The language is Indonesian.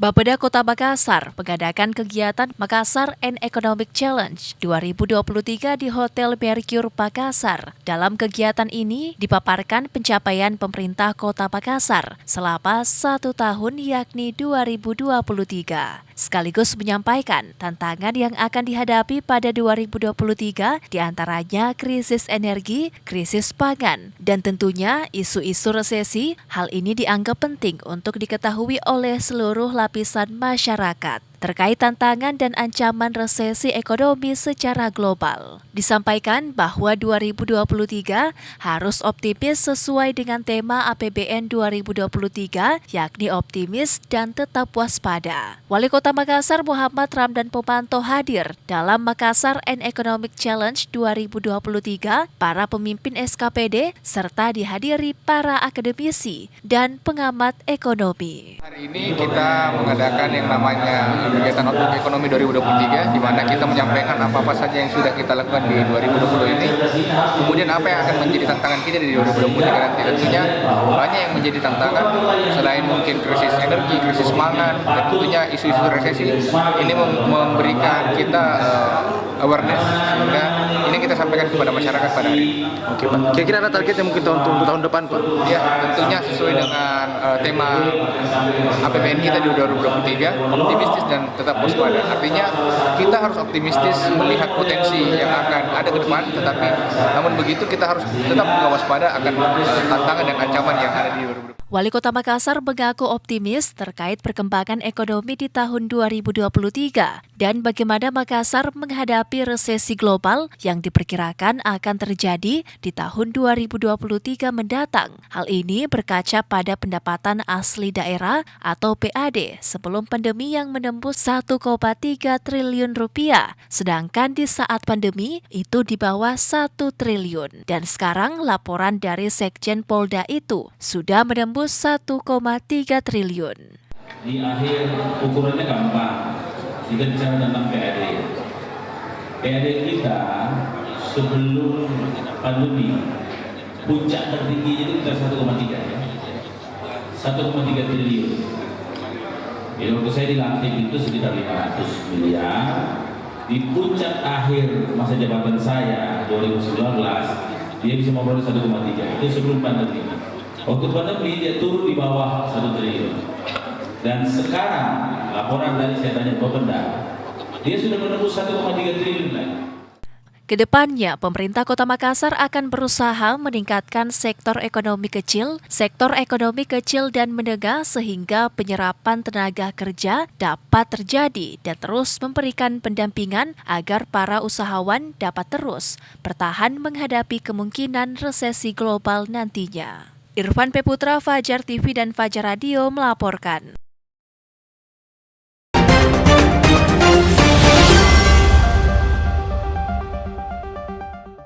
Bapeda Kota Makassar mengadakan kegiatan Makassar and Economic Challenge 2023 di Hotel Mercure Makassar. Dalam kegiatan ini dipaparkan pencapaian pemerintah Kota Makassar selama 1 tahun yakni 2023. Sekaligus menyampaikan tantangan yang akan dihadapi pada 2023 diantaranya krisis energi, krisis pangan, dan tentunya isu-isu resesi. Hal ini dianggap penting untuk diketahui oleh seluruh lapisan masyarakat terkait tantangan dan ancaman resesi ekonomi secara global. Disampaikan bahwa 2023 harus optimis sesuai dengan tema APBN 2023, yakni optimis dan tetap waspada. Wali Kota Makassar Muhammad Ramdan Pomanto hadir dalam Makassar and Economic Challenge 2023, para pemimpin SKPD, serta dihadiri para akademisi dan pengamat ekonomi. Hari ini kita mengadakan yang namanya kegiatan Outlook Ekonomi 2023, di mana kita menyampaikan apa-apa saja yang sudah kita lakukan di 2020 ini, kemudian apa yang akan menjadi tantangan kita di 2023 nanti. Tentunya banyak yang menjadi tantangan, selain mungkin krisis energi, krisis pangan, dan tentunya isu-isu resesi. Ini memberikan kita awareness, sehingga ini kita sampaikan kepada masyarakat pada hari ini. Oke Pak, kira-kira ada targetnya mungkin untuk tahun depan Pak? Ya, tentunya sesuai dengan tema APBN kita di 2023, optimistis dan tetap waspada. Artinya kita harus optimistis melihat potensi yang akan ada ke depan, tetapi namun begitu kita harus tetap waspada akan tantangan dan ancaman yang ada di 2023. Wali Kota Makassar mengaku optimis terkait perkembangan ekonomi di tahun 2023 dan bagaimana Makassar menghadapi resesi global yang diperkirakan akan terjadi di tahun 2023 mendatang. Hal ini berkaca pada pendapatan asli daerah atau PAD sebelum pandemi yang menembus 1,3 triliun rupiah, sedangkan di saat pandemi itu di bawah 1 triliun. Dan sekarang laporan dari Sekjen Polda itu sudah menembus 1,3 triliun. Di akhir ukurannya gampang, kita bicara tentang PAD. PAD kita sebelum pandemi, puncak tertingginya itu kita 1,3 ya. 1,3 triliun. Jadi waktu saya dilantik itu sekitar 500 miliar. Di puncak akhir masa jabatan saya 2019, dia bisa memperoleh 1,3. Itu sebelum pandemi. Waktu pandemi dia turun di bawah 1 triliun. Dan sekarang laporan tadi saya tanya Bapeda, dia sudah menembus 1,3 triliun lagi. Kedepannya, pemerintah Kota Makassar akan berusaha meningkatkan sektor ekonomi kecil dan menengah sehingga penyerapan tenaga kerja dapat terjadi dan terus memberikan pendampingan agar para usahawan dapat terus bertahan menghadapi kemungkinan resesi global nantinya. Irfan P. Putra, Fajar TV dan Fajar Radio melaporkan.